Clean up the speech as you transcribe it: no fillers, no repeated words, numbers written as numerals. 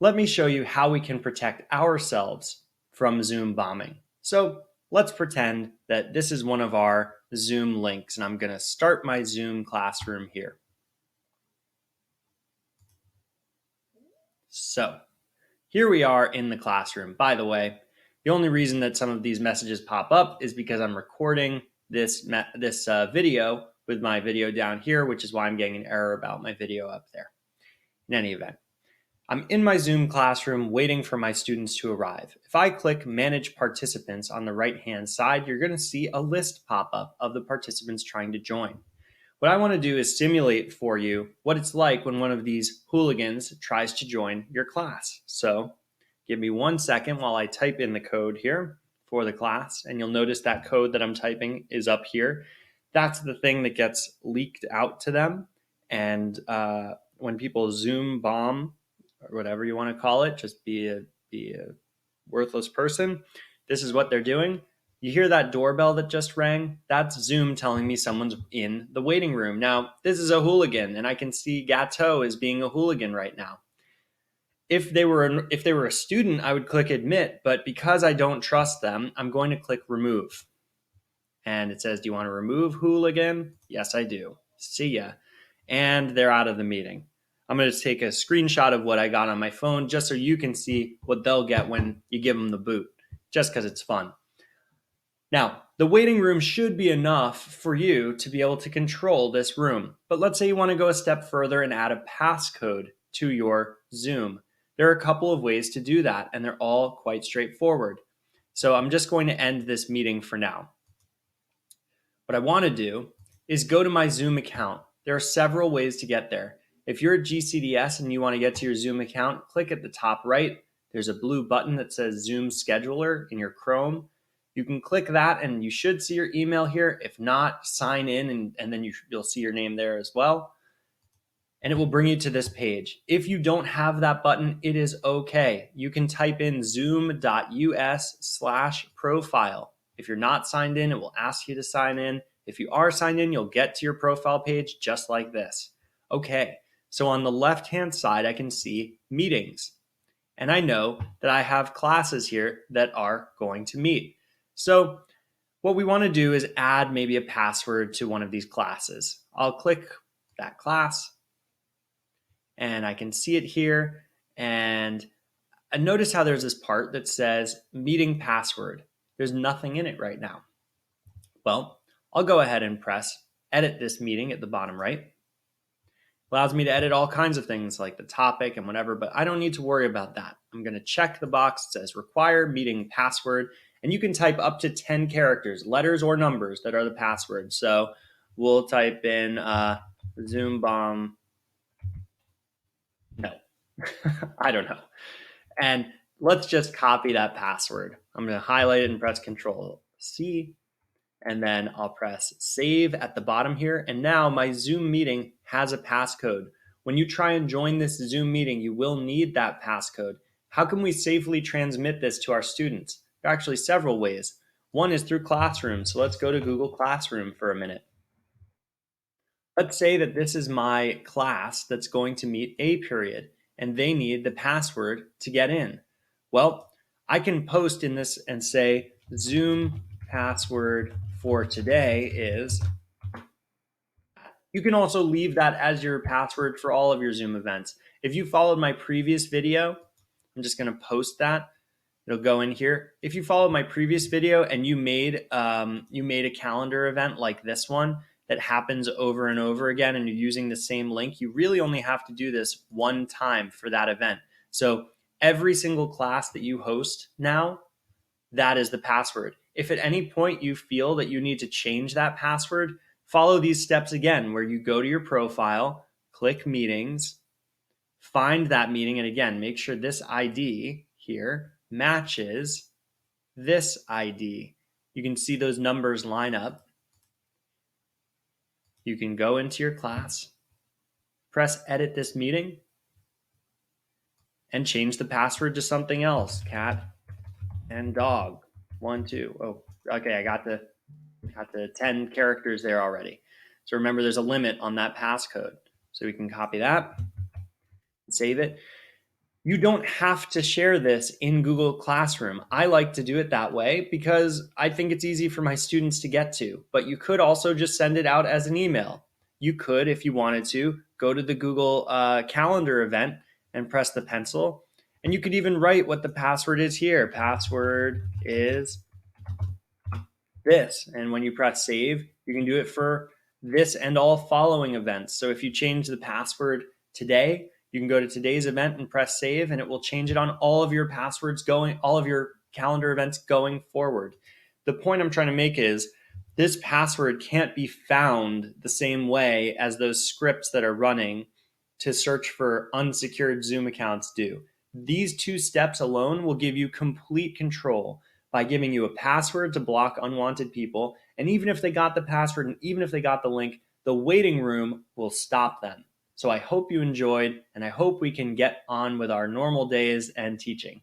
let me show you how we can protect ourselves from Zoom bombing. So let's pretend that this is one of our Zoom links, and I'm going to start my Zoom classroom here. So here we are in the classroom. By the way, the only reason that some of these messages pop up is because I'm recording this video with my video down here, which is why I'm getting an error about my video up there. In any event, I'm in my Zoom classroom waiting for my students to arrive. If I click Manage Participants on the right-hand side, you're going to see a list pop up of the participants trying to join. What I want to do is simulate for you what it's like when one of these hooligans tries to join your class. So give me 1 second while I type in the code here for the class, and you'll notice that code that I'm typing is up here. That's the thing that gets leaked out to them, and when people Zoom bomb, or whatever you want to call it, just be a worthless person, this is what they're doing. You hear that doorbell that just rang? That's Zoom telling me someone's in the waiting room. Now, this is a hooligan, and I can see Gateau is being a hooligan right now. If they were a student, I would click admit, but because I don't trust them, I'm going to click remove. And it says, do you want to remove hooligan? Yes, I do. See ya. And they're out of the meeting. I'm going to take a screenshot of what I got on my phone just so you can see what they'll get when you give them the boot, just because it's fun. Now, the waiting room should be enough for you to be able to control this room. But let's say you want to go a step further and add a passcode to your Zoom. There are a couple of ways to do that, and they're all quite straightforward. So I'm just going to end this meeting for now. What I want to do is go to my Zoom account. There are several ways to get there. If you're at GCDS and you want to get to your Zoom account, click at the top right. There's a blue button that says Zoom Scheduler in your Chrome. You can click that and you should see your email here. If not, sign in and then you'll see your name there as well. And it will bring you to this page. If you don't have that button, it is okay. You can type in zoom.us/profile. If you're not signed in, it will ask you to sign in. If you are signed in, you'll get to your profile page just like this. Okay, so on the left-hand side, I can see meetings. And I know that I have classes here that are going to meet. So what we want to do is add maybe a password to one of these classes. I'll click that class and I can see it here. And notice how there's this part that says meeting password. There's nothing in it right now. Well, I'll go ahead and press edit this meeting at the bottom right. Allows me to edit all kinds of things like the topic and whatever, but I don't need to worry about that. I'm going to check the box that says require meeting password, and you can type up to 10 characters, letters or numbers that are the password. So we'll type in Zoombomb. No, I don't know. And let's just copy that password. I'm going to highlight it and press Control C. And then I'll press save at the bottom here. And now my Zoom meeting has a passcode. When you try and join this Zoom meeting, you will need that passcode. How can we safely transmit this to our students? There are actually several ways. One is through Classroom. So let's go to Google Classroom for a minute. Let's say that this is my class that's going to meet a period, and they need the password to get in. Well, I can post in this and say Zoom password for today is. You can also leave that as your password for all of your Zoom events. If you followed my previous video, I'm just going to post that. It'll go in here. If you followed my previous video and you made a calendar event like this one that happens over and over again, and you're using the same link, you really only have to do this one time for that event. So every single class that you host now, that is the password. If at any point you feel that you need to change that password, follow these steps again, where you go to your profile, click meetings, find that meeting, and again, make sure this ID here matches this ID. You can see those numbers line up. You can go into your class, press edit this meeting, and change the password to something else. Cat and dog. 1, 2. Oh, okay, I got the 10 characters there already. So remember, there's a limit on that passcode. So we can copy that, save it. You don't have to share this in Google Classroom. I like to do it that way because I think it's easy for my students to get to, but you could also just send it out as an email. You could, if you wanted to, go to the Google Calendar event and press the pencil. And you could even write what the password is here. Password is this. And when you press save, you can do it for this and all following events. So if you change the password today, you can go to today's event and press save, and it will change it on all of your passwords going, all of your calendar events going forward. The point I'm trying to make is this password can't be found the same way as those scripts that are running to search for unsecured Zoom accounts do. These two steps alone will give you complete control by giving you a password to block unwanted people. And even if they got the password and even if they got the link, the waiting room will stop them. So I hope you enjoyed, and I hope we can get on with our normal days and teaching.